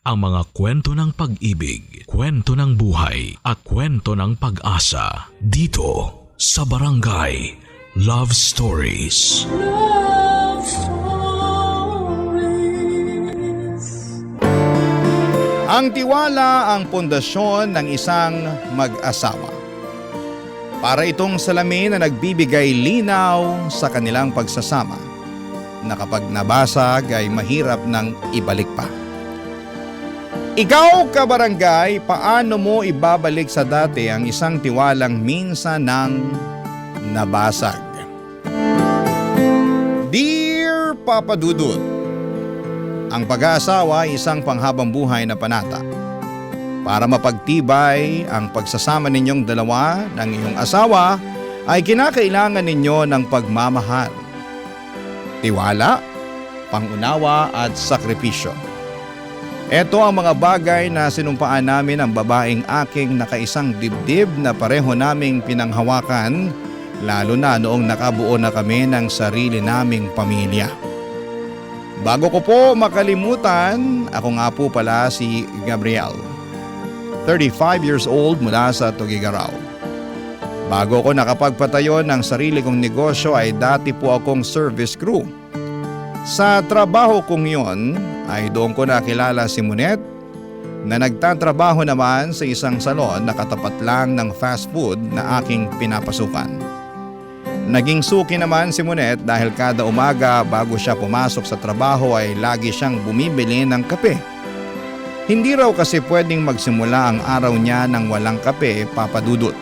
ang mga kwento ng pag-ibig, kwento ng buhay at kwento ng pag-asa dito sa Barangay Love Stories. Love Stories. Ang tiwala ang pundasyon ng isang mag-asawa. Para itong salamin na nagbibigay linaw sa kanilang pagsasama na kapag nabasag ay mahirap nang ibalik pa. Ikaw, kabarangay, paano mo ibabalik sa dati ang isang tiwalang minsan nang nabasag? Dear Papa Dudut, ang pag-aasawa ay isang panghabang buhay na panata. Para mapagtibay ang pagsasama ninyong dalawa ng iyong asawa ay kinakailangan ninyo ng pagmamahal, tiwala, pangunawa at sakripisyo. Ito ang mga bagay na sinumpaan namin ang babaeng aking nakaisang dibdib na pareho naming pinanghawakan, lalo na noong nakabuo na kami ng sarili naming pamilya. Bago ko po makalimutan, ako nga po pala si Gabriel, 35 years old mula sa Tugigaraw. Bago ko nakapagpatayo ng sarili kong negosyo ay dati po akong service crew. Sa trabaho kong yon ay doon ko nakilala si Monet na nagtatrabaho naman sa isang salon na katapat lang ng fast food na aking pinapasukan. Naging suki naman si Monet dahil kada umaga bago siya pumasok sa trabaho ay lagi siyang bumibili ng kape. Hindi raw kasi pwedeng magsimula ang araw niya ng walang kape, Papa Dudut.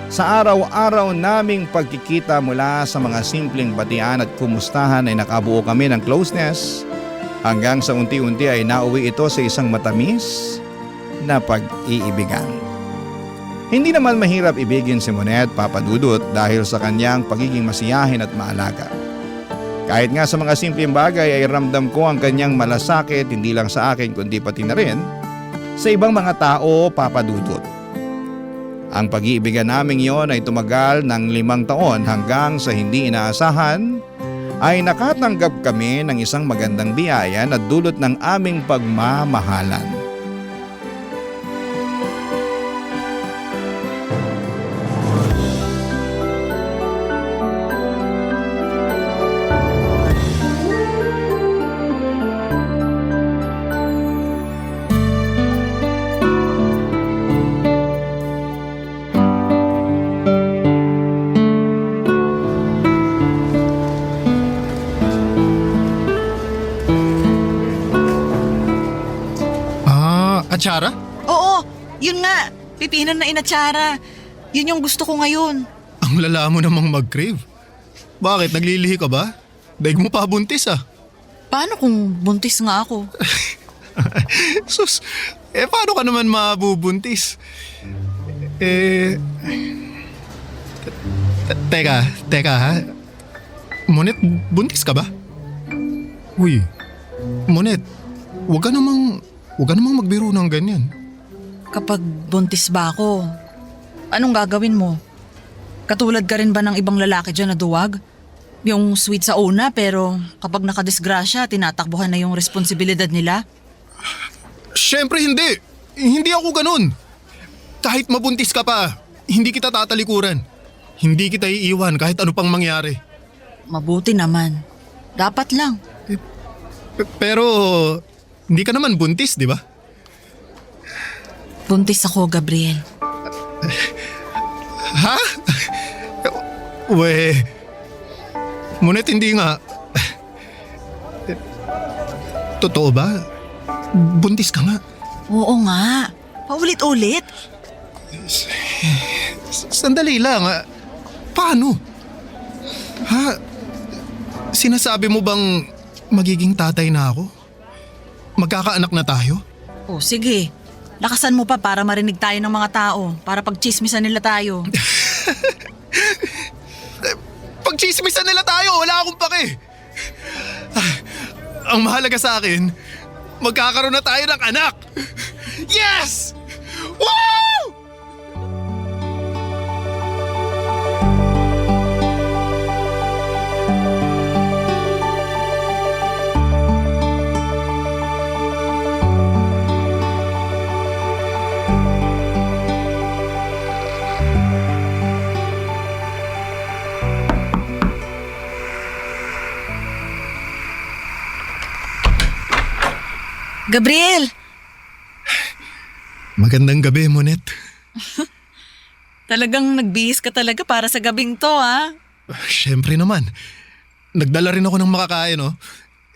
Sa araw-araw naming pagkikita mula sa mga simpleng batian at kumustahan ay nakabuo kami ng closeness hanggang sa unti-unti ay nauwi ito sa isang matamis na pag-iibigan. Hindi naman mahirap ibigin si Monet, Papa Dudut, dahil sa kanyang pagiging masiyahin at maalaga. Kahit nga sa mga simpleng bagay ay ramdam ko ang kanyang malasakit hindi lang sa akin kundi pati na rin sa ibang mga tao, Papa Dudut. Ang pag-iibigan naming yon ay tumagal ng 5 taon hanggang sa hindi inaasahan ay nakatanggap kami ng isang magandang biyaya na dulot ng aming pagmamahalan. Atsara? Oo, yun nga. Pipinan na inatsara. Yun yung gusto ko ngayon. Ang lala mo namang mag-crave. Bakit? Naglilihi ka ba? Daig mo pa buntis ah. Paano kung buntis nga ako? Sus, paano ka naman mabubuntis? Teka ha. Monet, buntis ka ba? Uy, Monet, huwag ka namang magbiro ng ganyan. Kapag buntis ba ako, anong gagawin mo? Katulad ka rin ba ng ibang lalaki dyan na duwag? Yung sweet sa una pero kapag nakadisgrasya, tinatakbuhan na yung responsibilidad nila? Siyempre hindi. Hindi ako ganun. Kahit mabuntis ka pa, hindi kita tatalikuran. Hindi kita iiwan kahit ano pang mangyari. Mabuti naman. Dapat lang. Pero hindi ka naman buntis, di ba? Buntis ako, Gabriel. Ha? Monet, hindi nga. Totoo ba? Buntis ka nga. Oo nga. Paulit-ulit. Sandali lang. Paano? Ha? Sinasabi mo bang magiging tatay na ako? Magkakaanak na tayo? O sige, lakasan mo pa para marinig tayo ng mga tao, para pagchismisan nila tayo. Pagchismisan nila tayo, wala akong pake. Ang mahalaga sa akin, magkakaroon na tayo ng anak. Yes! Woo! Gabriel! Magandang gabi, Monet. Talagang nagbihis ka talaga para sa gabing to, ha? Siyempre naman. Nagdala rin ako ng makakain, oh.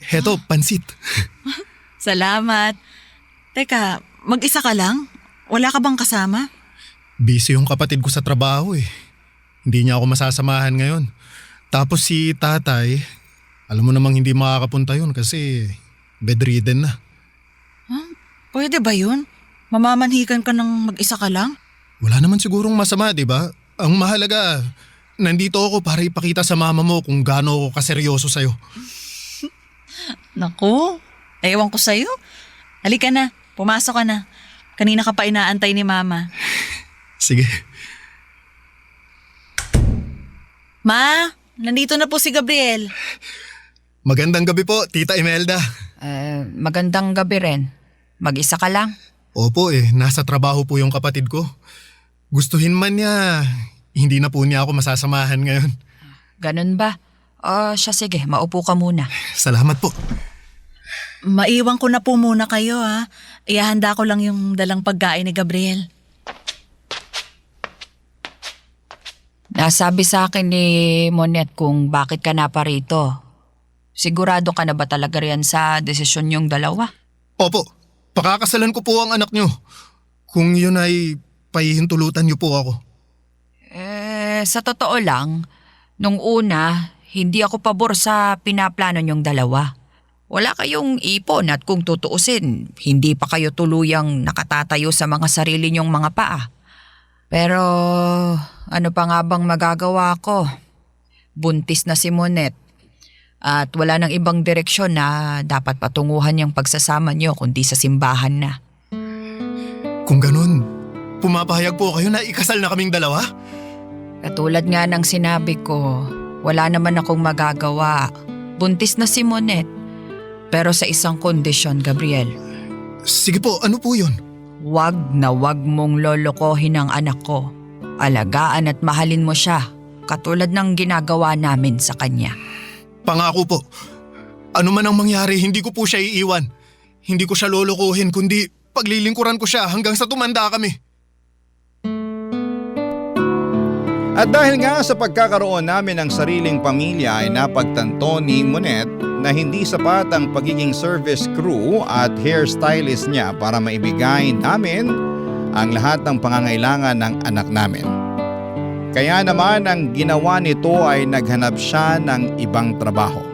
Heto, pansit. Salamat. Teka, mag-isa ka lang? Wala ka bang kasama? Busy yung kapatid ko sa trabaho eh. Hindi niya ako masasamahan ngayon. Tapos si tatay, alam mo namang hindi makakapunta yun kasi bedridden na. Pwede ba yun? Mamamanhikan ka ng mag-isa ka lang? Wala naman sigurong masama, di ba? Ang mahalaga, nandito ako para ipakita sa mama mo kung gaano ako kaseryoso sa'yo. Naku, ewan ko sa'yo. Halika na, pumasok ka na. Kanina ka pa inaantay ni Mama. Sige. Ma, nandito na po si Gabriel. Magandang gabi po, Tita Imelda. Magandang gabi rin. Mag-isa ka lang? Opo nasa trabaho po yung kapatid ko. Gustuhin man niya, hindi na po niya ako masasamahan ngayon. Ganun ba? Siya sige, maupo ka muna. Salamat po. Maiwan ko na po muna kayo, ha. Ihahanda ko lang yung dalang pagkain ni Gabriel. Nasabi sa akin ni Monet kung bakit ka na pa rito. Sigurado ka na ba talaga riyan sa desisyon niyong dalawa? Opo, pakakasalan ko po ang anak niyo. Kung yun ay pahihintulutan niyo po ako. Sa totoo lang, nung una, hindi ako pabor sa pinaplano niyong dalawa. Wala kayong ipon at kung tutuusin, hindi pa kayo tuluyang nakatatayo sa mga sarili niyong mga paa. Pero ano pa nga bang magagawa ko? Buntis na si Monet. At wala nang ibang direksyon na dapat patunguhan niyang pagsasama niyo kundi sa simbahan na. Kung ganun, pumapahayag po kayo na ikasal na kaming dalawa? Katulad nga ng sinabi ko, wala naman akong magagawa. Buntis na si Monet. Pero sa isang kondisyon, Gabriel. Sige po, ano po yun? Wag na wag mong lolokohin ang anak ko. Alagaan at mahalin mo siya, katulad ng ginagawa namin sa kanya. Pangako po. Ano man ang mangyari, hindi ko po siya iiwan. Hindi ko siya lolokohin, kundi paglilingkuran ko siya hanggang sa tumanda kami. At dahil nga sa pagkakaroon namin ng sariling pamilya ay napagtanto ni Monet na hindi sapat ang pagiging service crew at hairstylist niya para maibigay namin ang lahat ng pangangailangan ng anak namin. Kaya naman ang ginawa nito ay naghanap siya ng ibang trabaho.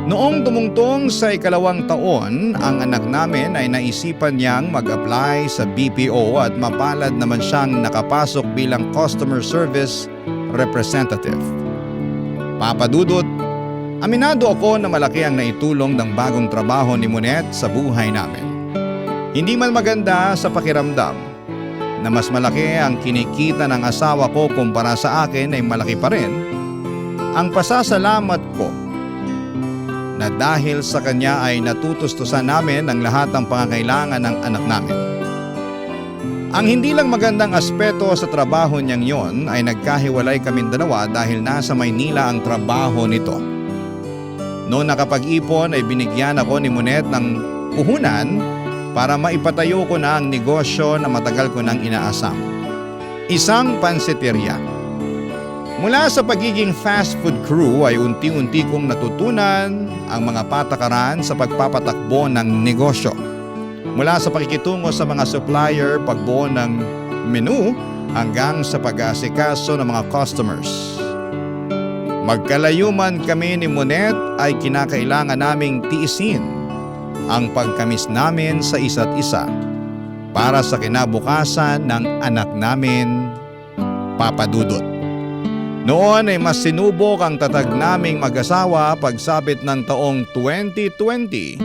Noong tumungtong sa 2 taon, ang anak namin ay naisipan niyang mag-apply sa BPO at mapalad naman siyang nakapasok bilang customer service representative. Papa Dudut, aminado ako na malaki ang naitulong ng bagong trabaho ni Monet sa buhay namin. Hindi man maganda sa pakiramdam na mas malaki ang kinikita ng asawa ko kumpara sa akin ay malaki pa rin ang pasasalamat ko na dahil sa kanya ay natutustusan namin ang lahat ng pangangailangan ng anak namin. Ang hindi lang magandang aspeto sa trabaho niyang yon ay nagkahiwalay kaming dalawa dahil nasa Maynila ang trabaho nito. Noong nakapag-ipon ay binigyan ako ni Monet ng puhunan para maipatayo ko na ang negosyo na matagal ko nang inaasam. Isang pansiteria. Mula sa pagiging fast food crew ay unti-unti kong natutunan ang mga patakaran sa pagpapatakbo ng negosyo. Mula sa pakikitungo sa mga supplier, pagbuo ng menu, hanggang sa pag-aasikaso ng mga customers. Magkalayo man kami ni Monet ay kinakailangan naming tiisin ang pagkamis namin sa isa't isa para sa kinabukasan ng anak namin, Papa Dudut. Noon ay mas sinubok ang tatag naming mag-asawa pagsabit ng taong 2020.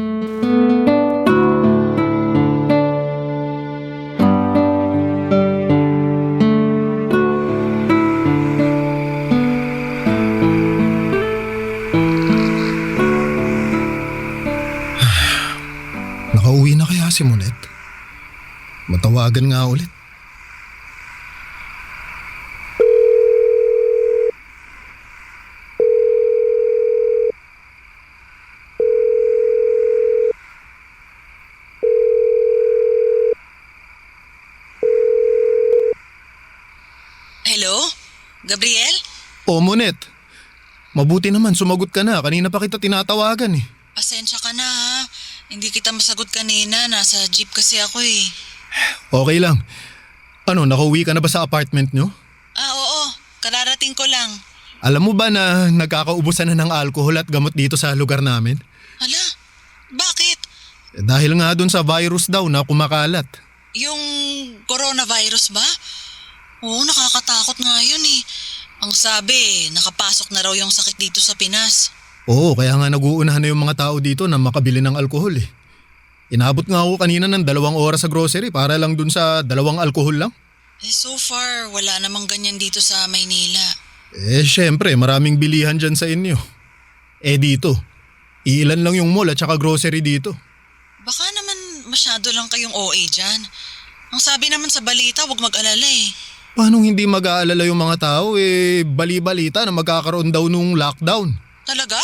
Nakauwi na kaya si Monet? Matawagan nga ulit. Gabriel? O Monet, mabuti naman sumagot ka na. Kanina pa kita tinatawagan eh. Pasensya ka na ha. Hindi kita masagot kanina. Nasa jeep kasi ako eh. Okay lang. Ano, nakauwi ka na ba sa apartment nyo? Oo. Kararating ko lang. Alam mo ba na nagkakaubusan na ng alcohol at gamot dito sa lugar namin? Hala? Bakit? Dahil nga dun sa virus daw na kumakalat. Yung coronavirus ba? Oo, nakakatakot nga yun eh. Ang sabi, nakapasok na raw yung sakit dito sa Pinas. Oo, kaya nga nag-uunahan na yung mga tao dito na makabili ng alkohol eh. Inabot nga ako kanina ng 2 oras sa grocery para lang dun sa 2 alkohol lang. So far, wala namang ganyan dito sa Maynila. Syempre, maraming bilihan dyan sa inyo. Dito, ilan lang yung mall at saka grocery dito. Baka naman masyado lang kayong OA dyan. Ang sabi naman sa balita, huwag mag-alala eh. Paano hindi mag-aalala yung mga tao bali-balita na magkakaroon daw nung lockdown? Talaga?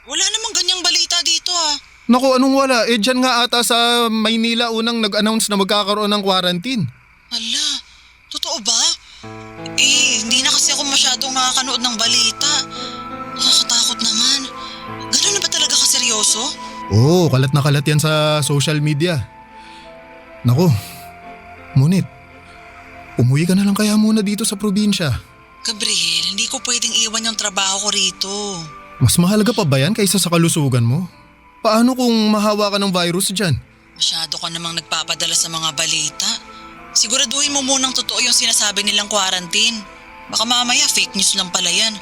Wala namang ganyang balita dito ah. Naku, anong wala? Dyan nga ata sa Maynila unang nag-announce na magkakaroon ng quarantine. Ala, totoo ba? Hindi na kasi ako masyadong nakakanood ng balita. Nakakatakot naman. Ganun na ba talaga kaseryoso? Oo, kalat na kalat yan sa social media. Naku, Munit, umuwi ka na lang kaya muna dito sa probinsya. Gabriel, hindi ko pwedeng iwan yung trabaho ko rito. Mas mahalaga pa ba yan kaysa sa kalusugan mo? Paano kung mahawa ka ng virus dyan? Masyado ka namang nagpapadala sa mga balita. Siguraduhin mo munang totoo yung sinasabi nilang quarantine. Baka mamaya fake news lang pala yan.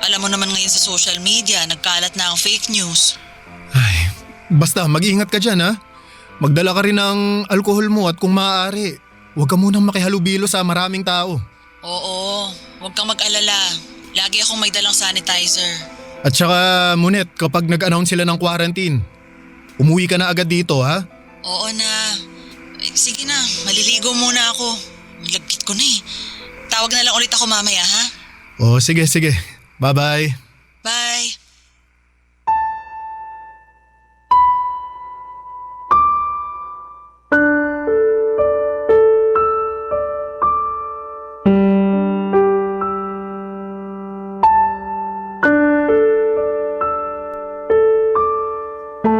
Alam mo naman ngayon sa social media, nagkalat na ang fake news. Ay, basta mag-iingat ka dyan ha. Magdala ka rin ng alkohol mo at kung maaari, huwag ka munang makihalubilo sa maraming tao. Oo, huwag kang mag-alala. Lagi akong may dalang sanitizer. At saka Munet, kapag nag-announce sila ng quarantine, umuwi ka na agad dito ha? Oo na. Sige na, maliligo muna ako. Malagkit ko na eh. Tawag na lang ulit ako mamaya ha? Oh, sige. Bye-bye. Bye.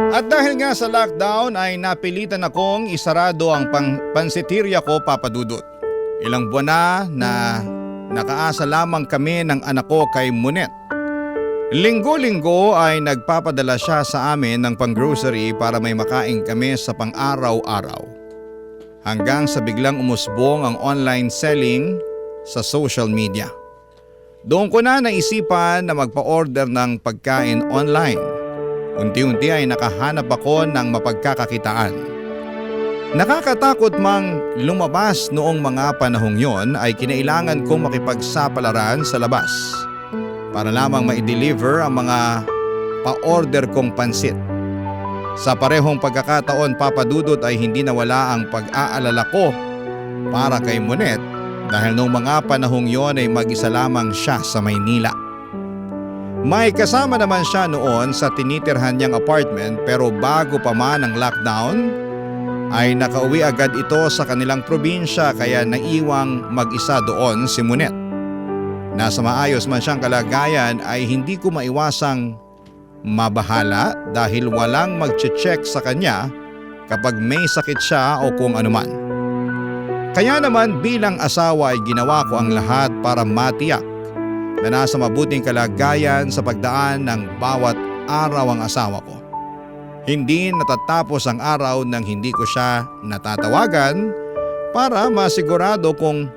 At dahil nga sa lockdown ay napilitan akong isarado ang pansitirya ko, Papa Dudut. Ilang buwan na nakaasa lamang kami ng anak ko kay Munet. Linggo-linggo ay nagpapadala siya sa amin ng pang-grocery para may makain kami sa pang-araw-araw. Hanggang sa biglang umusbong ang online selling sa social media. Doon ko na naisipan na magpa-order ng pagkain online. Unti-unti ay nakahanap ako ng mapagkakakitaan. Nakakatakot mang lumabas noong mga panahong yon ay kinailangan kong makipagsapalaran sa labas para lamang ma-deliver ang mga pa-order kong pansit. Sa parehong pagkakataon, Papa Dudut, ay hindi nawala ang pag-aalala ko para kay Monet dahil noong mga panahong yon ay mag-isa lamang siya sa Maynila. May kasama naman siya noon sa tinitirhan niyang apartment pero bago pa man ang lockdown ay nakauwi agad ito sa kanilang probinsya kaya naiwang mag-isa doon si Munet. Nasa maayos man siyang kalagayan ay hindi ko maiwasang mabahala dahil walang mag-check sa kanya kapag may sakit siya o kung anuman. Kaya naman bilang asawa ay ginawa ko ang lahat para matiyak na nasa mabuting kalagayan sa pagdaan ng bawat araw ang asawa ko. Hindi natatapos ang araw nang hindi ko siya natatawagan para masigurado kung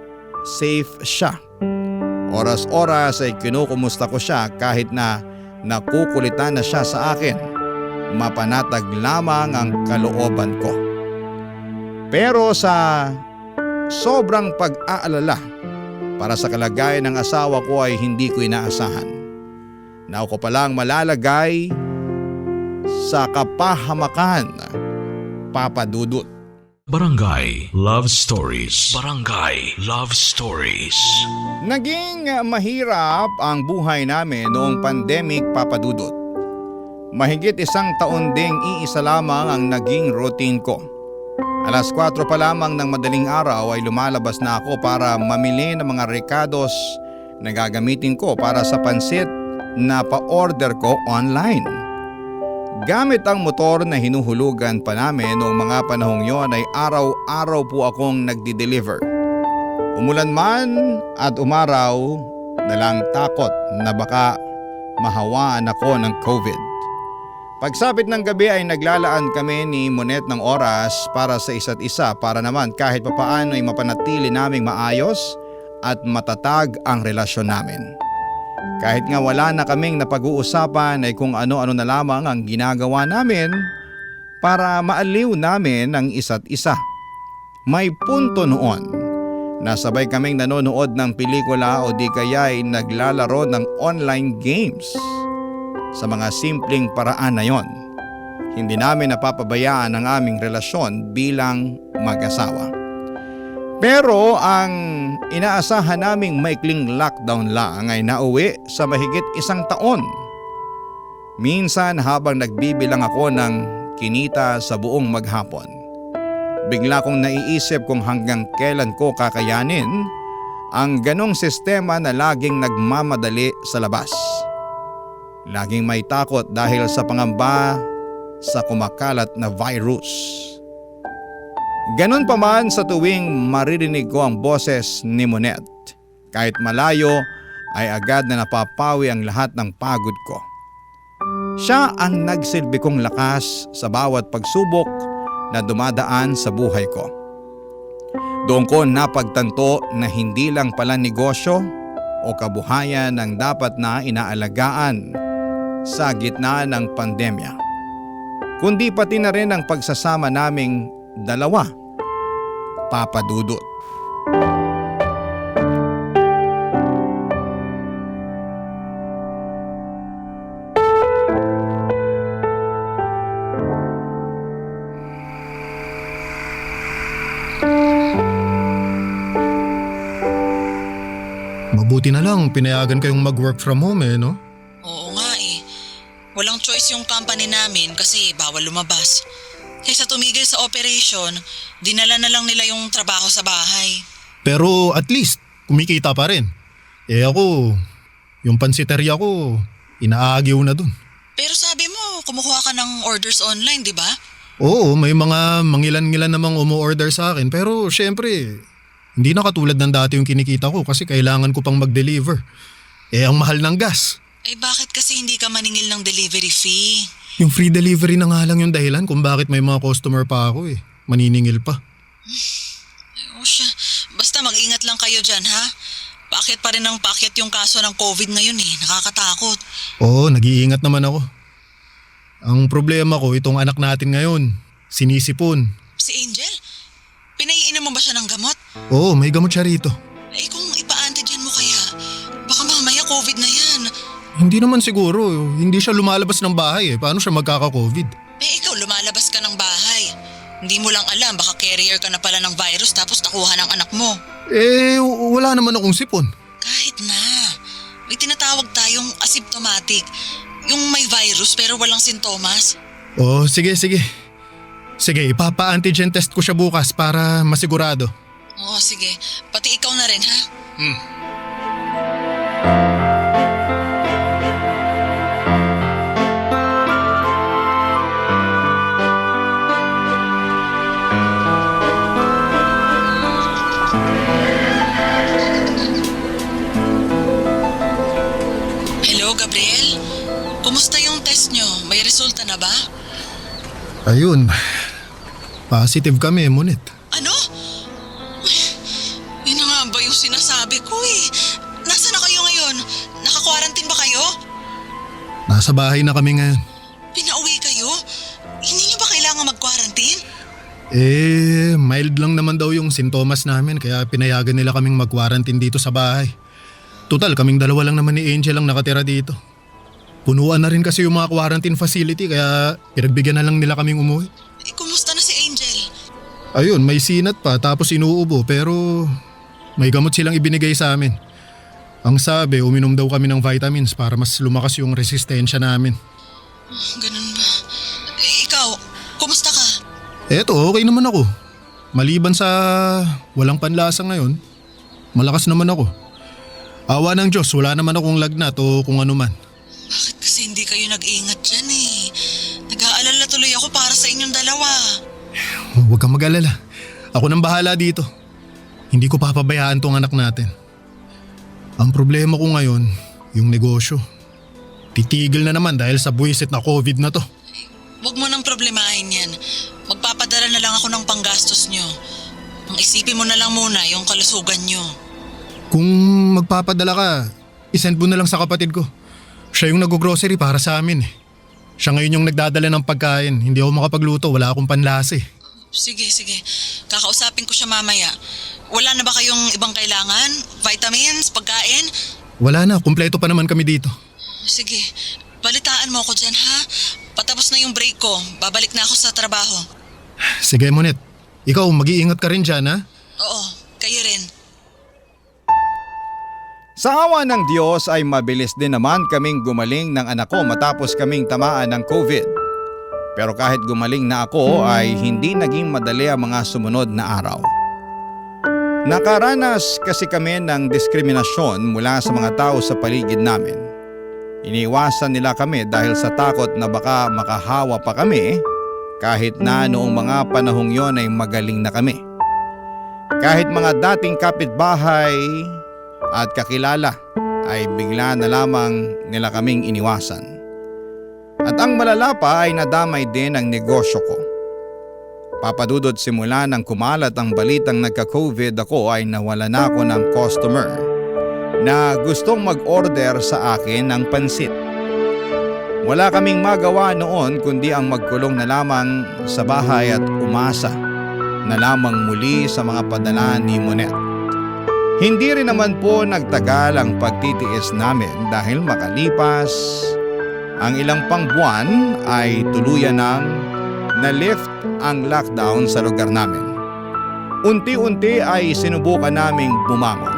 safe siya. Oras-oras ay kinukumusta ko siya kahit na nakukulitan na siya sa akin. Mapanatag lamang ang kalooban ko. Pero sa sobrang pag-aalala para sa kalagayan ng asawa ko ay hindi ko inaasahan na ako palang malalagay sa kapahamakan, Papa Dudut. Barangay Love Stories. Barangay Love Stories. Naging mahirap ang buhay namin noong pandemic, Papa Dudut. Mahigit 1 taon ding iisa lamang ang naging routine ko. 4:00 pa lamang ng madaling araw ay lumalabas na ako para mamili ng mga rekados na gagamitin ko para sa pansit na pa-order ko online. Gamit ang motor na hinuhulugan pa namin noong mga panahong yon ay araw-araw po akong nagdi-deliver. Umulan man at umaraw, nalang takot na baka mahawaan ako ng COVID. Pagsapit ng gabi ay naglalaan kami ni Monet ng oras para sa isa't isa para naman kahit papaano ay mapanatili naming maayos at matatag ang relasyon namin. Kahit nga wala na kaming napag-uusapan ay kung ano-ano na lamang ang ginagawa namin para maaliw namin ang isa't isa. May punto noon na sabay kaming nanonood ng pelikula o di kaya ay naglalaro ng online games. Sa mga simpleng paraan na yon, hindi namin napapabayaan ang aming relasyon bilang mag-asawa. Pero ang inaasahan naming maikling lockdown lang ay nauwi sa mahigit 1 taon. Minsan habang nagbibilang ako ng kinita sa buong maghapon, bigla kong naiisip kung hanggang kailan ko kakayanin ang ganong sistema na laging nagmamadali sa labas. Laging may takot dahil sa pangamba sa kumakalat na virus. Ganon pa man sa tuwing maririnig ko ang boses ni Monet. Kahit malayo ay agad na napapawi ang lahat ng pagod ko. Siya ang nagsilbi kong lakas sa bawat pagsubok na dumadaan sa buhay ko. Doon ko napagtanto na hindi lang pala negosyo o kabuhayan ang dapat na inaalagaan sa gitna ng pandemya, kundi pati na rin ang pagsasama naming dalawa, Papa Dudut. Mabuti na lang pinayagan kayong mag-work from home no? Oo nga eh. Walang choice yung company namin kasi bawal lumabas. Kaysa tumigil sa operation, dinala na lang nila yung trabaho sa bahay. Pero at least, kumikita pa rin. Ako, yung pansiteria ko, inaagyaw na dun. Pero sabi mo, kumukuha ka ng orders online, di ba? Oo, may mga mangilan-ngilan namang umu-order sa akin. Pero syempre, hindi na katulad ng dati yung kinikita ko kasi kailangan ko pang mag-deliver. Ang mahal ng gas. Bakit kasi hindi ka maningil ng delivery fee? Yung free delivery na nga lang yung dahilan kung bakit may mga customer pa ako Maniningil pa. O siya, basta mag-ingat lang kayo dyan ha? Paakyat pa rin ang paakyat yung kaso ng COVID ngayon nakakatakot. Oo, nag-iingat naman ako. Ang problema ko, itong anak natin ngayon, sinisipon. Si Angel? Pinaiinom mo ba siya ng gamot? Oo, may gamot siya rito. Kung ipa-antigen mo kaya, baka mamaya COVID na yan. Hindi naman siguro, hindi siya lumalabas ng bahay Paano siya magkaka-COVID? Ikaw lumalabas ka ng bahay. Hindi mo lang alam, baka carrier ka na pala ng virus tapos nakuha ng anak mo. Wala naman akong sipon. Kahit na. May tinatawag tayong asymptomatic. Yung may virus pero walang sintomas. Sige. Sige, ipapa-antigen test ko siya bukas para masigurado. Sige. Pati ikaw na rin ha? Hello, Gabriel? Kumusta yung test nyo? May resulta na ba? Ayun, positive kami, Monet. Ano? Yun na nga ba yung sinasabi ko Nasaan na kayo ngayon? Naka-quarantine ba kayo? Nasa bahay na kami ngayon. Pinauwi kayo? Hindi nyo ba kailangan mag-quarantine? Mild lang naman daw yung sintomas namin kaya pinayagan nila kaming mag-quarantine dito sa bahay. Total, kaming dalawa lang naman ni Angel ang nakatira dito. Punuan na rin kasi yung mga quarantine facility kaya pinagbigyan na lang nila kaming umuwi. Kumusta na si Angel? Ayun, may sinat pa tapos inuubo pero may gamot silang ibinigay sa amin. Ang sabi, uminom daw kami ng vitamins para mas lumakas yung resistensya namin. Ganun ba? Ikaw, kumusta ka? Eto, okay naman ako. Maliban sa walang panlasa ngayon, malakas naman ako. Awa ng Diyos, wala naman akong lagnat o kung ano man. Bakit kasi hindi kayo nag-ingat dyan eh? Nag-aalala tuloy ako para sa inyong dalawa. Huwag kang mag-alala. Ako nang bahala dito. Hindi ko papabayaan tong anak natin. Ang problema ko ngayon, yung negosyo. Titigil na naman dahil sa buwisit na COVID na to. Huwag mo nang problemahin yan. Magpapadala na lang ako ng panggastos nyo. Ang isipin mo na lang muna yung kalusugan nyo. Kung magpapadala ka, isend mo na lang sa kapatid ko. Siya yung nag-grocery para sa amin eh. Siya ngayon yung nagdadala ng pagkain. Hindi ako makapagluto, wala akong panlasa eh. Sige. Kakausapin ko siya mamaya. Wala na ba kayong ibang kailangan? Vitamins? Pagkain? Wala na, kumpleto pa naman kami dito. Sige, balitaan mo ako dyan ha. Patapos na yung break ko. Babalik na ako sa trabaho. Sige Monet, ikaw mag-iingat ka rin dyan ha. Oo, kayo rin. Sa awa ng Diyos ay mabilis din naman kaming gumaling ng anak ko matapos kaming tamaan ng COVID. Pero kahit gumaling na ako ay hindi naging madali ang mga sumunod na araw. Nakaranas kasi kami ng diskriminasyon mula sa mga tao sa paligid namin. Iniwasan nila kami dahil sa takot na baka makahawa pa kami kahit na noong mga panahong yon ay magaling na kami. Kahit mga dating kapitbahay at kakilala ay bigla na lamang nila kaming iniwasan. At ang malala pa ay nadamay din ang negosyo ko. Papadudod simula nang kumalat ang balitang nagka-COVID ako ay nawala na ako ng customer na gustong mag-order sa akin ng pansit. Wala kaming magawa noon kundi ang magkulong na lamang sa bahay at umasa na lamang muli sa mga padala ni Monet. Hindi rin naman po nagtagal ang pagtitiis namin dahil makalipas ang ilang pang buwan ay tuluyan ng na-lift ang lockdown sa lugar namin. Unti-unti ay sinubukan naming bumangon.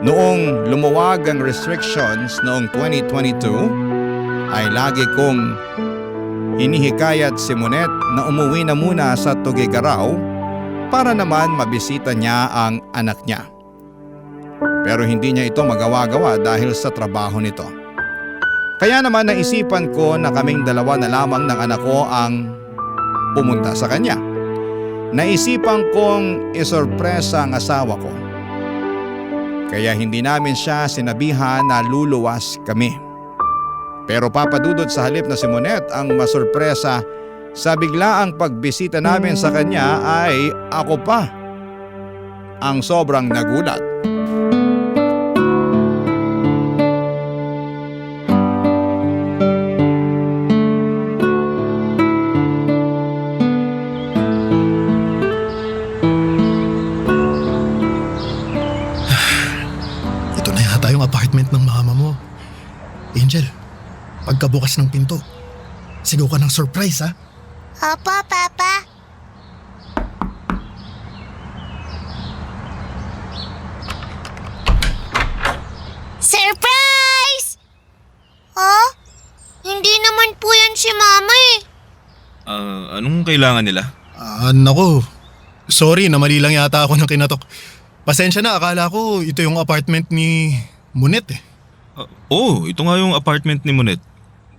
Noong lumuwag ang restrictions noong 2022, ay lagi kong hinihikayat si Monet na umuwi na muna sa Tuguegarao para naman mabisita niya ang anak niya. Pero hindi niya ito magawa-gawa dahil sa trabaho nito. Kaya naman naisipan ko na kaming dalawa na lamang ng anak ko ang pumunta sa kanya. Naisipan kong isorpresa ang asawa ko. Kaya hindi namin siya sinabihan na luluwas kami. Pero papadudod sa halip na si Monet ang masurpresa sa biglaang pagbisita namin sa kanya ay ako pa ang sobrang nagulat. Ito na yata yung apartment ng mama mo. Angel, pagkabukas ng pinto, sigaw ka ng surprise ha? Opo, Papa. Surprise! Oh? Hindi naman po yan si Mama eh. Anong kailangan nila? Nako, sorry na mali lang yata ako ng kinatok. Pasensya na, akala ko ito yung apartment ni Monet eh. Ito nga yung apartment ni Monet.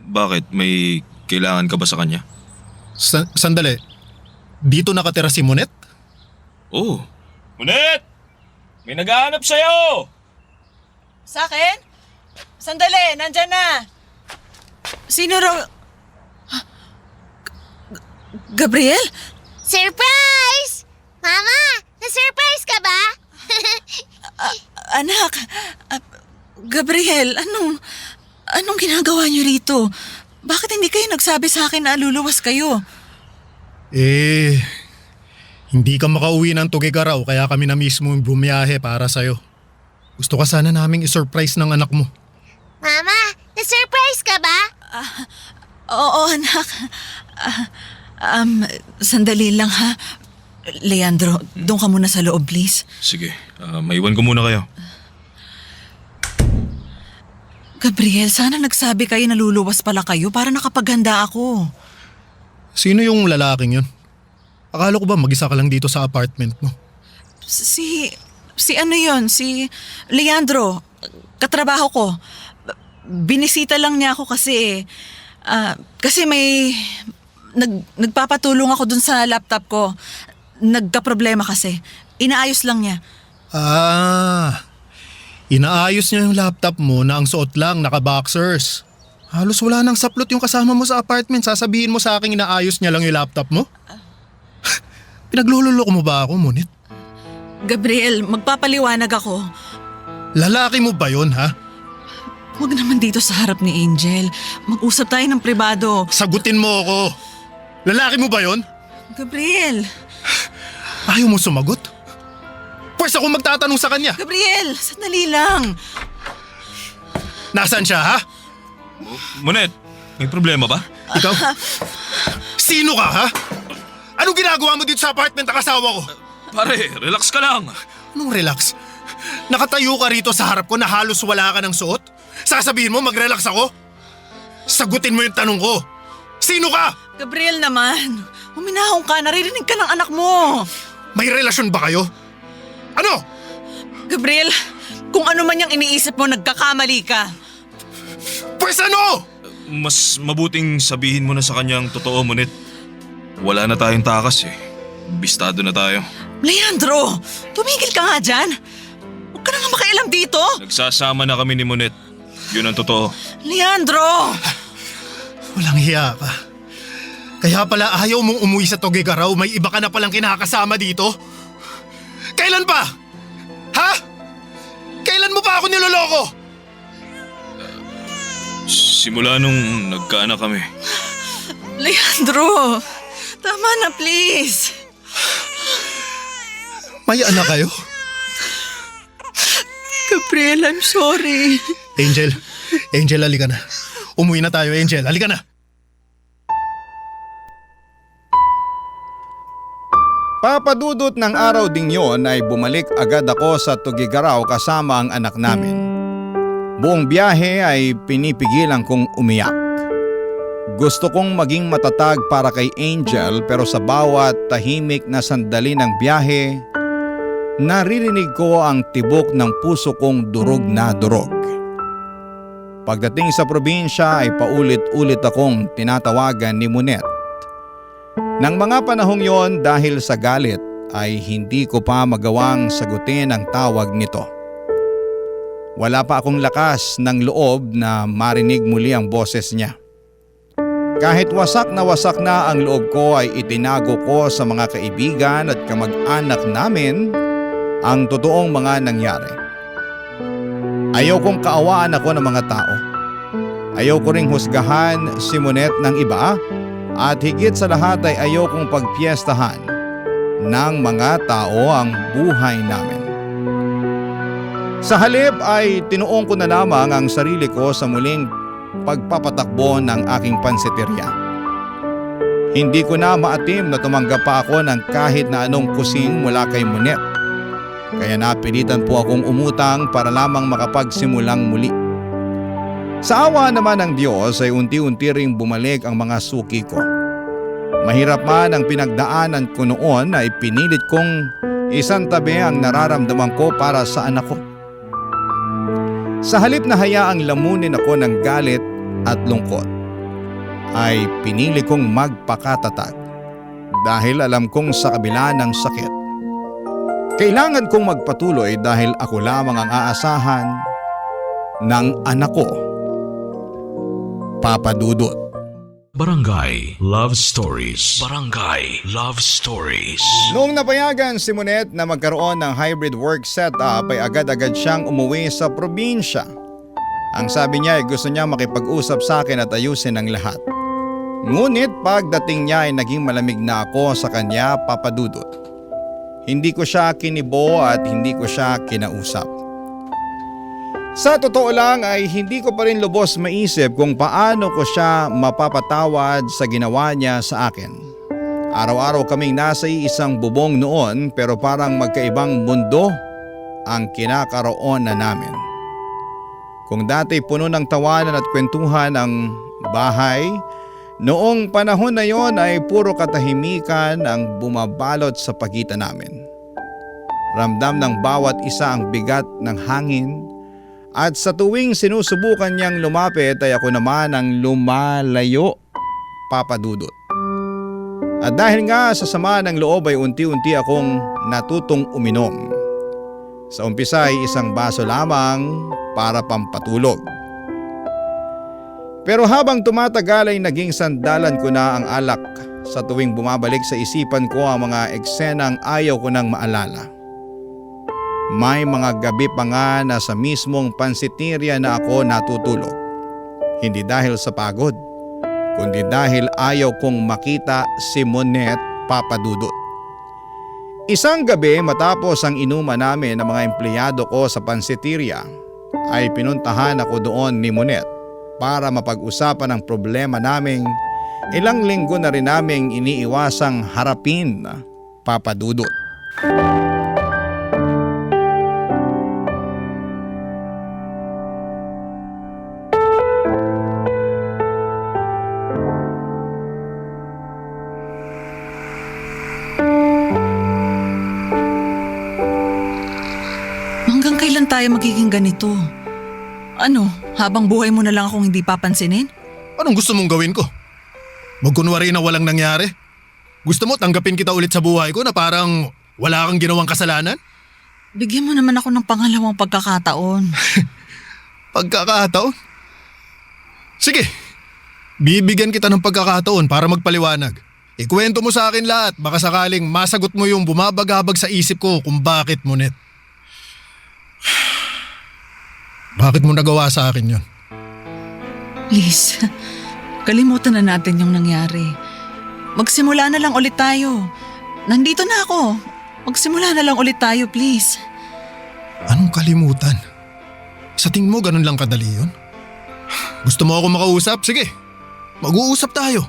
Bakit? May kailangan ka ba sa kanya? Sandali, dito nakatira si Monet? Oh. Monet! May naghahanap sa'yo! Sa akin? Sandali, nandyan na. Sino raw? Gabriel? Surprise! Mama, na-surprise ka ba? Anak, Gabriel, anong ginagawa niyo rito? Bakit hindi kayo nagsabi sa akin na luluwas kayo? Hindi ka makauwi ng Tuguegarao kaya kami na mismo yung bumiyahe para sa'yo. Gusto ka sana naming isurprise ng anak mo. Mama, na-surprise ka ba? Oo, anak. Sandali lang ha. Leandro, doon ka muna sa loob, please. Sige, maiwan ko muna kayo. Gabriel, sana nagsabi kayo na luluwas pala kayo para nakapaghanda ako. Sino yung lalaking yun? Akala ko ba mag-isa ka lang dito sa apartment mo? Si ano yon? Si Leandro. Katrabaho ko. Binisita lang niya ako kasi kasi may nagpapatulong ako dun sa laptop ko. Nagka-problema kasi. Inaayos lang niya. Inaayos niya yung laptop mo na ang suot lang, naka-boxers. Halos wala nang saplot yung kasama mo sa apartment. Sasabihin mo sa akin inaayos niya lang yung laptop mo? Pinaglululoko mo ba ako, Munit? Gabriel, magpapaliwanag ako. Lalaki mo ba yun, ha? Huwag naman dito sa harap ni Angel. Mag-usap tayo ng pribado. Sagutin mo ako. Lalaki mo ba yun? Gabriel! Ayaw mo sumagot? Pwes ako magtatanong sa kanya. Gabriel! Sandali lang. Nasaan siya, ha? Monet, may problema ba? Ikaw? Sino ka, ha? Anong ginagawa mo dito sa apartment ng asawa ko? Pare, relax ka lang. Anong relax? Nakatayo ka rito sa harap ko na halos wala ka ng suot? Sasabihin mo mag-relax ako? Sagutin mo yung tanong ko. Sino ka? Gabriel naman. Huminahong ka. Naririnig ka ng anak mo. May relasyon ba kayo? Ano? Gabriel, kung ano man yung iniisip mo, nagkakamali ka. Pwes ano? Mas mabuting sabihin mo na sa kanyang totoo, Monet. Wala na tayong takas eh. Bistado na tayo. Leandro, tumigil ka nga dyan. Huwag ka na nga makialam dito. Nagsasama na kami ni Monet. Yun ang totoo. Leandro! Walang hiya ka. Kaya pala ayaw mong umuwi sa Tugigaraw, may iba ka na palang kinakasama dito? Kailan pa? Ha? Kailan mo pa ako niloloko? Simula nung nagkaanak kami. Leandro, tama na please. May anak kayo? Gabriel, I'm sorry. Angel, halika na. Umuwi na tayo, Angel. Halika na. Papadudot ng araw ding yon ay bumalik agad ako sa Tugigaraw kasama ang anak namin. Buong biyahe ay pinipigilan kong umiyak. Gusto kong maging matatag para kay Angel pero sa bawat tahimik na sandali ng biyahe, naririnig ko ang tibok ng puso kong durog na durog. Pagdating sa probinsya ay paulit-ulit akong tinatawagan ni Monet. Nang mga panahong yon dahil sa galit ay hindi ko pa magawang sagutin ang tawag nito. Wala pa akong lakas ng loob na marinig muli ang boses niya. Kahit wasak na ang loob ko ay itinago ko sa mga kaibigan at kamag-anak namin ang totoong mga nangyari. Ayaw kong kaawaan ako ng mga tao. Ayaw ko ring husgahan si Monet ng iba. At higit sa lahat ay ayaw kong pagpiestahan ng mga tao ang buhay namin. Sa halip ay tinuong ko na lamang ang sarili ko sa muling pagpapatakbo ng aking pansiteria. Hindi ko na maatim na tumanggap pa ako ng kahit na anong kusing mula kay Monet. Kaya napilitan po akong umutang para lamang makapagsimulang muli. Sa awa naman ng Diyos ay unti-unti ring bumalik ang mga suki ko. Mahirap man ang pinagdaanan ko noon ay pinilit kong isantabi ang nararamdaman ko para sa anak ko. Sa halip na hayaang lamunin ako ng galit at lungkot, ay pinili kong magpakatatag dahil alam kong sa kabila ng sakit, kailangan kong magpatuloy dahil ako lamang ang aasahan ng anak ko. Papa Dudut. Barangay Love Stories. Barangay Love Stories. Noong napayagan si Monet na magkaroon ng hybrid work setup ay agad-agad siyang umuwi sa probinsya. Ang sabi niya ay gusto niya makipag-usap sa akin at ayusin ang lahat. Ngunit pagdating niya ay naging malamig na ako sa kanya, Papa Dudut. Hindi ko siya kinibo at hindi ko siya kinausap. Sa totoo lang ay hindi ko pa rin lubos maisip kung paano ko siya mapapatawad sa ginawa niya sa akin. Araw-araw kaming nasa isang bubong noon pero parang magkaibang mundo ang kinakaroon na namin. Kung dati puno ng tawanan at kwentuhan ang bahay, noong panahon na yon ay puro katahimikan ang bumabalot sa pagitan namin. Ramdam ng bawat isa ang bigat ng hangin At sa tuwing sinusubukan niyang lumapit ay ako naman ang lumalayo, Papa Dudut. At dahil nga sa sama ng loob ay unti-unti akong natutong uminom. Sa umpisa ay isang baso lamang para pampatulog. Pero habang tumatagal ay naging sandalan ko na ang alak sa tuwing bumabalik sa isipan ko ang mga eksenang ayaw ko nang maalala. May mga gabi pa nga na sa mismong pansiteria na ako natutulog. Hindi dahil sa pagod, kundi dahil ayaw kong makita si Monet, Papa Dudut. Isang gabi matapos ang inuman namin ng mga empleyado ko sa pansiteria, ay pinuntahan ako doon ni Monet para mapag-usapan ang problema naming ilang linggo na rin naming iniiwasang harapin, Papa Dudut. Hanggang kailan tayo magiging ganito? Ano, habang buhay mo na lang akong hindi papansinin? Anong gusto mong gawin ko? Magkunwari na walang nangyari? Gusto mo tanggapin kita ulit sa buhay ko na parang wala kang ginawang kasalanan? Bigyan mo naman ako ng pangalawang pagkakataon. Pagkakataon? Sige, bibigyan kita ng pagkakataon para magpaliwanag. Ikwento mo sa akin lahat, baka sakaling masagot mo yung bumabagabag sa isip ko kung bakit, Monet. Bakit mo nagawa sa akin yun? Please, kalimutan na natin yung nangyari. Magsimula na lang ulit tayo. Nandito na ako. Magsimula na lang ulit tayo, please. Anong kalimutan? Sa tingin mo ganun lang kadali yun? Gusto mo ako makausap? Sige, mag-uusap tayo.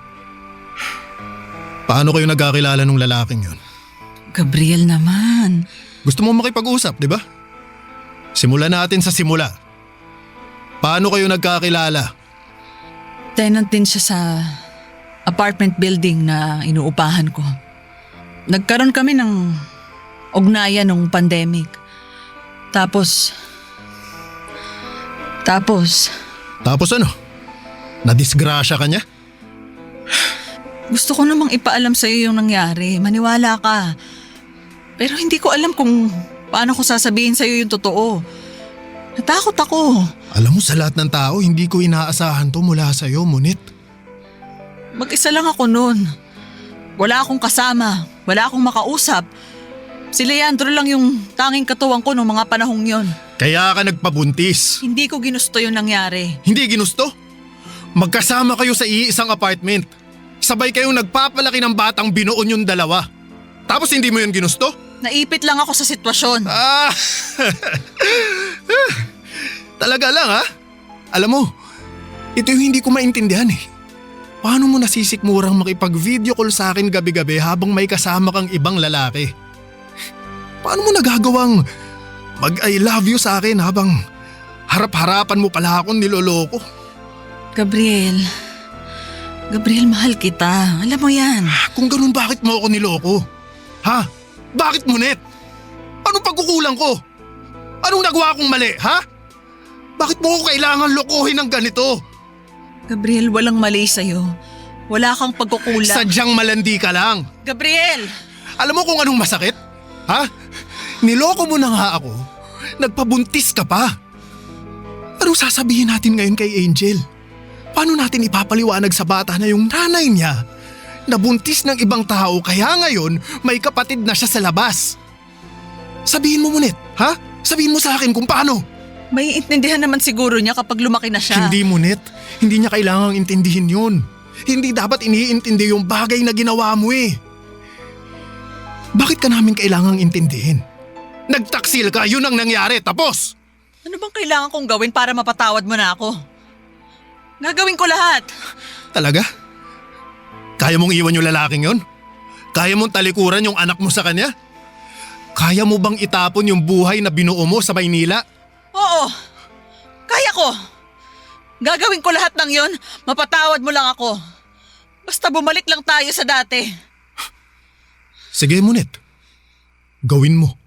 Paano kayo nagkakilala nung lalaking yun? Gabriel naman. Gusto mo makipag-usap, di ba? Simulan natin sa simula. Paano kayo nagkakilala? Tenant din siya sa apartment building na inuupahan ko. Nagkaroon kami ng ugnayan nung pandemic. Tapos ano? Nadisgrasya ka niya? gusto ko namang ipaalam sa'yo yung nangyari. Maniwala ka. Pero hindi ko alam kung paano ko sasabihin sa'yo yung totoo. Natakot ako. Alam mo, sa lahat ng tao, hindi ko inaasahan to mula sa'yo, Monet. Mag-isa lang ako noon. Wala akong kasama. Wala akong makausap. Si Leandro lang yung tanging katuwang ko noong mga panahong yon. Kaya ka nagpabuntis. Hindi ko ginusto yung nangyari. Hindi ginusto? Magkasama kayo sa iisang apartment. Sabay kayong nagpapalaki ng batang binuon yung dalawa. Tapos hindi mo yun ginusto? Naipit lang ako sa sitwasyon. Talaga lang ha? Alam mo, ito yung hindi ko maintindihan eh. Paano mo nasisikmurang makipag-video call sa akin gabi-gabi habang may kasama kang ibang lalaki? Paano mo nagagawang mag-I love you sa akin habang harap-harapan mo pala akong niloloko? Gabriel, mahal kita. Alam mo yan. Kung ganun, bakit mo ako niloko? Ha? Bakit, Monet? Anong pagkukulang ko? Anong nagawa kong mali, ha? Bakit mo ko kailangan lokohin ng ganito? Gabriel, walang mali sa'yo. Wala kang pagkukulang. Sadyang malandi ka lang. Gabriel! Alam mo kung anong masakit? Ha? Niloko mo na nga ako. Nagpabuntis ka pa. Anong sasabihin natin ngayon kay Angel? Paano natin ipapaliwanag sa bata na yung nanay niya nabuntis ng ibang tao kaya ngayon may kapatid na siya sa labas? Sabihin mo, Monet, ha? Sabihin mo sa akin kung paano. May intindihan naman siguro niya kapag lumaki na siya. Hindi, Monet. Hindi niya kailangang intindihin yun. Hindi dapat iniintindi yung bagay na ginawa mo eh. Bakit ka namin kailangang intindihin? Nagtaksil ka, yun ang nangyari, tapos! Ano bang kailangan kong gawin para mapatawad mo na ako? Gagawin ko lahat. Talaga? Kaya mong iwan yung lalaking yon? Kaya mong talikuran yung anak mo sa kanya? Kaya mo bang itapon yung buhay na binuo mo sa Maynila? Oo. Kaya ko. Gagawin ko lahat ng yon. Mapatawad mo lang ako. Basta bumalik lang tayo sa dati. Sige, Monet. Gawin mo.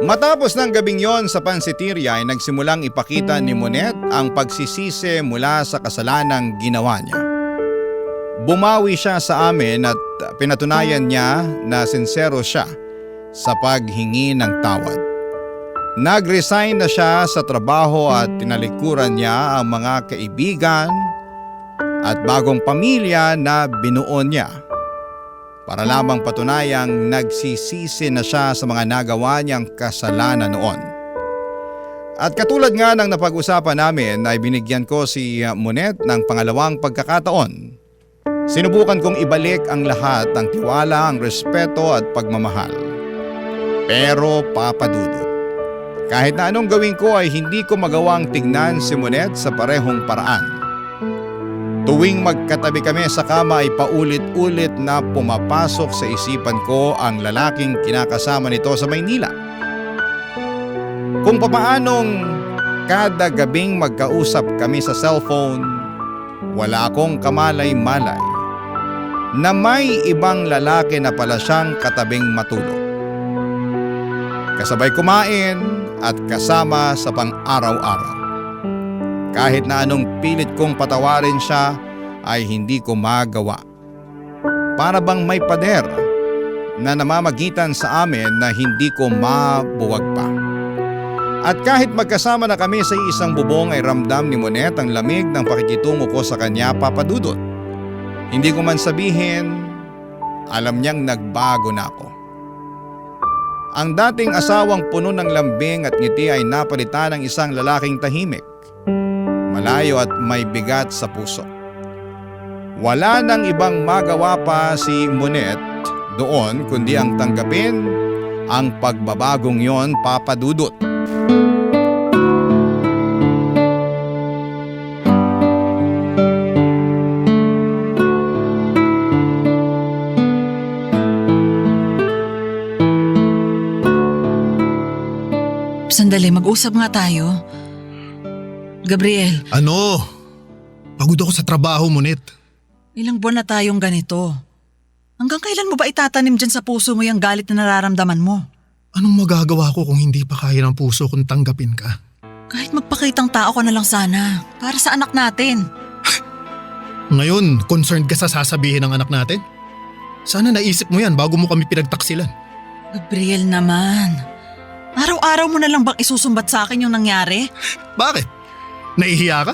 Matapos ng gabing yon sa pansiteria ay nagsimulang ipakita ni Monet ang pagsisisi mula sa kasalanang ginawa niya. Bumawi siya sa amin at pinatunayan niya na sincero siya sa paghingi ng tawad. Nag-resign na siya sa trabaho at tinalikuran niya ang mga kaibigan at bagong pamilya na binuo niya para lamang patunayang nagsisisi na siya sa mga nagawa niyang kasalanan noon. At katulad nga ng napag-usapan namin ay binigyan ko si Monet ng pangalawang pagkakataon. Sinubukan kong ibalik ang lahat ng tiwala, ang respeto at pagmamahal. Pero Papa Dudut, kahit na anong gawin ko ay hindi ko magawang tignan si Monet sa parehong paraan. Tuwing magkatabi kami sa kama ay paulit-ulit na pumapasok sa isipan ko ang lalaking kinakasama nito sa Maynila. Kung papaanong kada gabing magkausap kami sa cellphone, wala akong kamalay-malay na may ibang lalaki na pala siyang katabing matulog. Kasabay kumain at kasama sa pang-araw-araw. Kahit na anong pilit kong patawarin siya ay hindi ko magawa. Para bang may pader na namamagitan sa amin na hindi ko mabuwag pa. At kahit magkasama na kami sa isang bubong ay ramdam ni Monet ang lamig ng pakikitungo ko sa kanya, Papa Dudut. Hindi ko man sabihin, alam niyang nagbago na ako. Ang dating asawang puno ng lambing at ngiti ay napalitan ng isang lalaking tahimik, malayo at may bigat sa puso. Wala nang ibang magawa pa si Monet doon kundi ang tanggapin ang pagbabagong yon, Papa Dudut. Sandali, mag-usap nga tayo. Gabriel, Ano? Pagod ako sa trabaho, Monet. ilang buwan na tayong ganito. Hanggang kailan mo ba itatanim dyan sa puso mo yung galit na nararamdaman mo? Anong magagawa ko kung hindi pa kaya ng puso kung tanggapin ka? Kahit magpakitang tao ka na lang sana, para sa anak natin. Ngayon, concerned ka sa sasabihin ng anak natin? Sana naisip mo yan bago mo kami pinagtaksilan. Gabriel naman, araw-araw mo na lang bang isusumbat sa akin yung nangyari? Bakit? Nahihiya ka?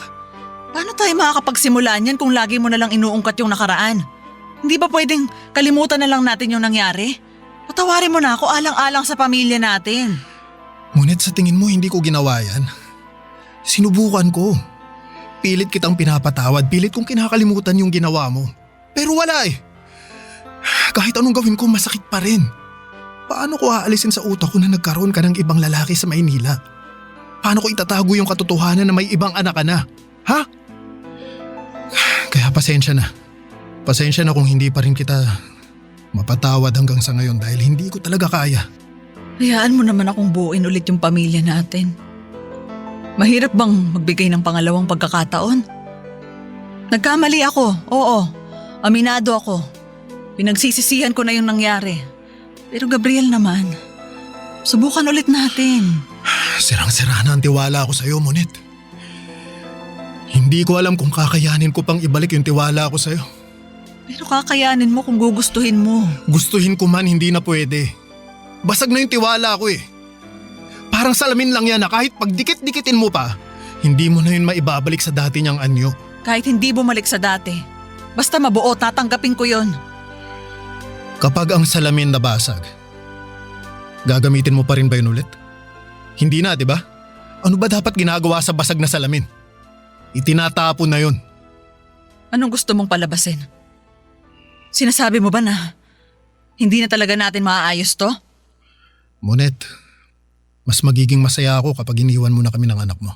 Paano tayo makakapagsimula niyan kung lagi mo na lang inuungkat yung nakaraan? Hindi ba pwedeng kalimutan na lang natin yung nangyari? Patawarin mo na ako alang-alang sa pamilya natin. Ngunit sa tingin mo hindi ko ginawa yan? Sinubukan ko. Pilit kitang pinapatawad, pilit kong kinakalimutan yung ginawa mo. Pero wala eh. Kahit anong gawin ko, masakit pa rin. Paano ko aalisin sa utak ko na nagkaroon ka ng ibang lalaki sa Maynila? Paano ko itatago yung katotohanan na may ibang anak ka na? Ha? Kaya pasensya na. Pasensya na kung hindi pa rin kita mapatawad hanggang sa ngayon dahil hindi ko talaga kaya. Hayaan mo naman akong buuin ulit yung pamilya natin. Mahirap bang magbigay ng pangalawang pagkakataon? Nagkamali ako, oo. Aminado ako. Pinagsisisihan ko na yung nangyari. Pero Gabriel naman, subukan ulit natin. Sirang-sira na ang tiwala ko sa'yo, Monet. Hindi ko alam kung kakayanin ko pang ibalik yung tiwala ko sa'yo. Pero kakayanin mo kung gugustuhin mo. Gustuhin ko man, hindi na pwede. Basag na yung tiwala ko eh. Parang salamin lang yan na kahit pagdikit-dikitin mo pa, hindi mo na yun maibabalik sa dati niyang anyo. Kahit hindi bumalik sa dati, basta mabuo, tatanggapin ko yon. Kapag ang salamin nabasag, gagamitin mo pa rin ba yun ulit? Hindi na, di ba? Ano ba dapat ginagawa sa basag na salamin? Itinatapon na yun. Anong gusto mong palabasin? Sinasabi mo ba na hindi na talaga natin maaayos to? Monet, mas magiging masaya ako kapag iniwan mo na kami ng anak mo.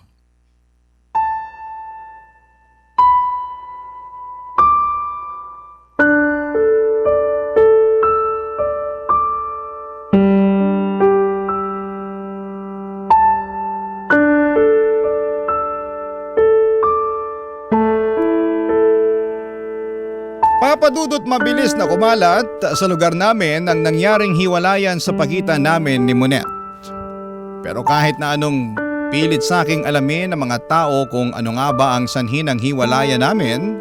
Papadudot mabilis na kumalat sa lugar namin ang nangyaring hiwalayan sa pagitan namin ni Monet. Pero kahit na anong pilit sa aking alamin ng mga tao kung ano nga ba ang sanhi ng hiwalayan namin,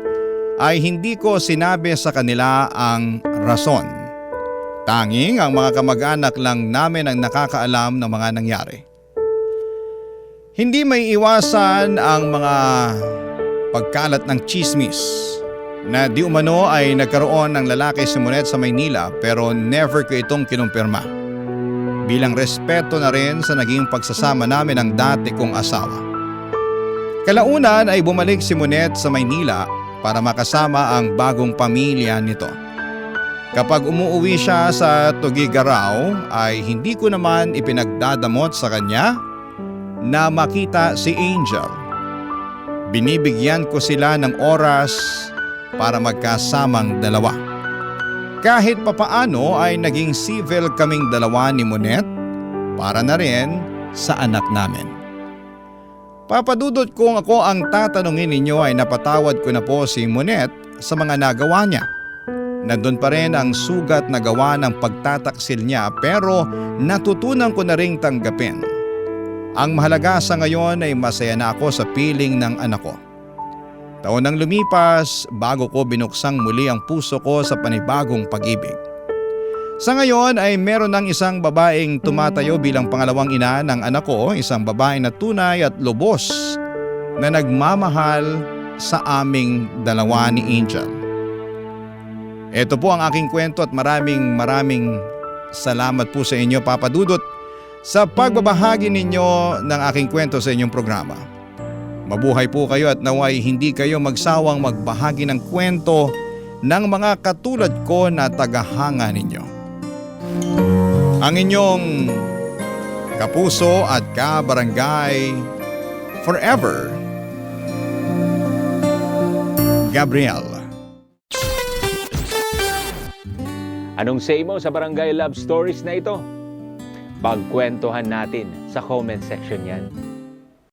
ay hindi ko sinabi sa kanila ang rason. Tanging ang mga kamag-anak lang namin ang nakakaalam ng mga nangyari. Hindi may iwasan ang mga pagkalat ng chismis na di umano ay nagkaroon ng lalaki si Monet sa Maynila pero never ko itong kinumpirma. Bilang respeto na rin sa naging pagsasama namin ng dati kong asawa. Kalaunan ay bumalik si Monet sa Maynila para makasama ang bagong pamilya nito. Kapag umuwi siya sa Tugigaraw ay hindi ko naman ipinagdadamot sa kanya na makita si Angel. Binibigyan ko sila ng oras para magkasamang dalawa. Kahit papaano ay naging civil kaming dalawa ni Monet para na rin sa anak namin. Papadudot kung ako ang tatanungin ninyo ay napatawad ko na po si Monet sa mga nagawa niya. Nandun pa rin ang sugat na gawa ng pagtataksil niya pero natutunan ko na ring tanggapin. Ang mahalaga sa ngayon ay masaya na ako sa piling ng anak ko. Taon nang lumipas bago ko binuksang muli ang puso ko sa panibagong pag-ibig. Sa ngayon ay meron ng isang babaeng tumatayo bilang pangalawang ina ng anak ko, isang babae na tunay at lubos na nagmamahal sa aming dalawa ni Angel. Ito po ang aking kwento at maraming salamat po sa inyo, Papa Dudut, sa pagbabahagi ninyo ng aking kwento sa inyong programa. Mabuhay po kayo at naway hindi kayo magsawang magbahagi ng kwento ng mga katulad ko na tagahanga ninyo. Ang inyong kapuso at kabarangay forever, Gabriel. Anong say mo sa Barangay Love Stories na ito? Pagkwentuhan natin sa comment section yan.